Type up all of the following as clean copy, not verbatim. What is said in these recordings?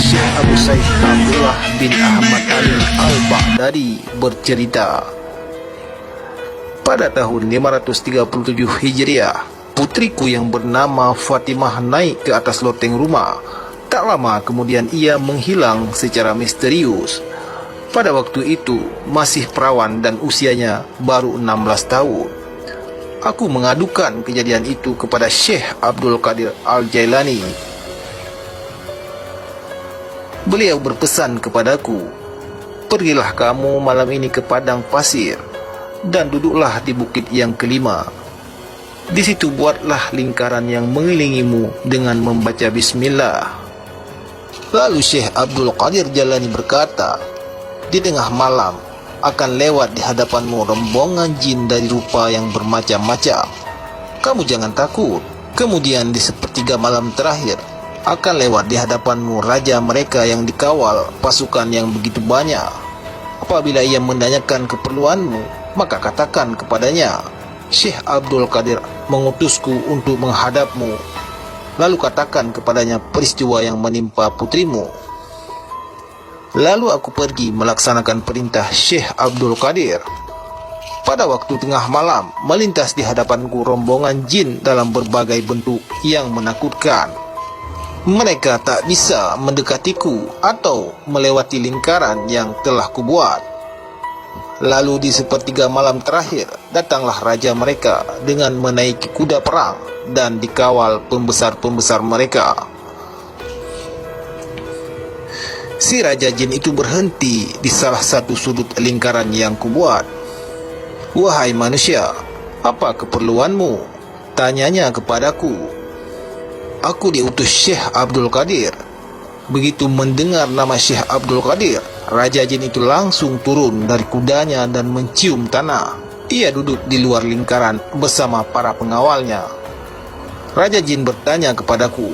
Syekh Abu Said Abdullah bin Ahmad Ali Al-Baghdadi bercerita, pada tahun 537 Hijriah, putriku yang bernama Fatimah naik ke atas loteng rumah. Tak lama kemudian ia menghilang secara misterius. Pada waktu itu masih perawan dan usianya baru 16 tahun. Aku mengadukan kejadian itu kepada Syekh Abdul Qadir Al-Jailani. Beliau berpesan kepadaku, "Pergilah kamu malam ini ke padang pasir dan duduklah di bukit yang kelima. Di situ buatlah lingkaran yang mengelilingimu dengan membaca bismillah." Lalu Syekh Abdul Qadir Jailani berkata, "Di tengah malam akan lewat di hadapanmu rombongan jin dari rupa yang bermacam-macam. Kamu jangan takut. Kemudian di sepertiga malam terakhir akan lewat di hadapanmu raja mereka yang dikawal pasukan yang begitu banyak. Apabila ia menanyakan keperluanmu, maka katakan kepadanya, Syekh Abdul Qadir mengutusku untuk menghadapmu. Lalu katakan kepadanya peristiwa yang menimpa putrimu." Lalu aku pergi melaksanakan perintah Syekh Abdul Qadir. Pada waktu tengah malam, melintas di hadapanku rombongan jin dalam berbagai bentuk yang menakutkan. Mereka tak bisa mendekatiku atau melewati lingkaran yang telah kubuat. Lalu di sepertiga malam terakhir, datanglah raja mereka dengan menaiki kuda perang dan dikawal pembesar-pembesar mereka. Si raja jin itu berhenti di salah satu sudut lingkaran yang kubuat. "Wahai manusia, apa keperluanmu?" tanyanya kepadaku. "Aku diutus Syekh Abdul Qadir." Begitu mendengar nama Syekh Abdul Qadir, raja jin itu langsung turun dari kudanya dan mencium tanah. Ia duduk di luar lingkaran bersama para pengawalnya. Raja jin bertanya kepadaku,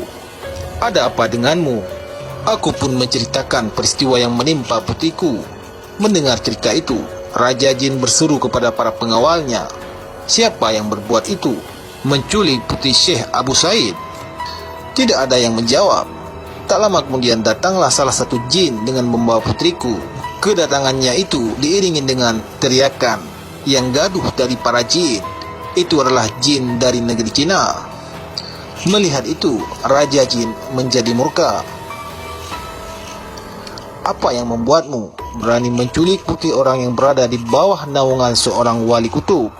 "Ada apa denganmu?" Aku pun menceritakan peristiwa yang menimpa putriku. Mendengar cerita itu, raja jin berseru kepada para pengawalnya, "Siapa yang berbuat itu? Menculik putri Syekh Abu Said?" Tidak ada yang menjawab. Tak lama kemudian datanglah salah satu jin dengan membawa putriku. Kedatangannya itu diiringi dengan teriakan yang gaduh dari para jin. Itu adalah jin dari negeri Cina. Melihat itu, raja jin menjadi murka. "Apa yang membuatmu berani menculik putri orang yang berada di bawah naungan seorang wali kutub?"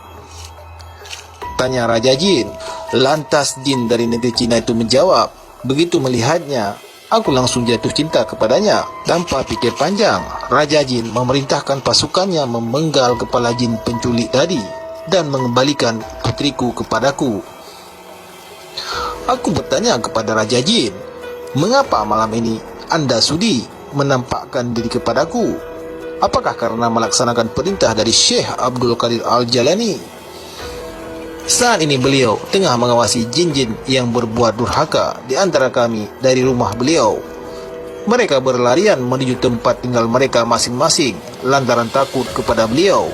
tanya raja jin. Lantas jin dari negeri Cina itu menjawab, "Begitu melihatnya, aku langsung jatuh cinta kepadanya." Tanpa pikir panjang, raja jin memerintahkan pasukannya memenggal kepala jin penculik tadi dan mengembalikan putriku kepadaku. Aku bertanya kepada raja jin, "Mengapa malam ini Anda sudi menampakkan diri kepadaku? Apakah karena melaksanakan perintah dari Syekh Abdul Qadir Al-Jailani?" Saat ini beliau tengah mengawasi jin-jin yang berbuat durhaka di antara kami dari rumah beliau. Mereka berlarian menuju tempat tinggal mereka masing-masing lantaran takut kepada beliau.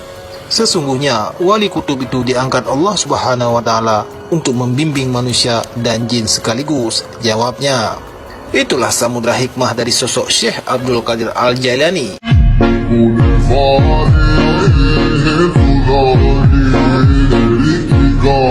Sesungguhnya wali kutub itu diangkat Allah Subhanahu wa Ta'ala untuk membimbing manusia dan jin sekaligus, jawabnya. Itulah samudra hikmah dari sosok Syekh Abdul Qadir Al-Jailani. Go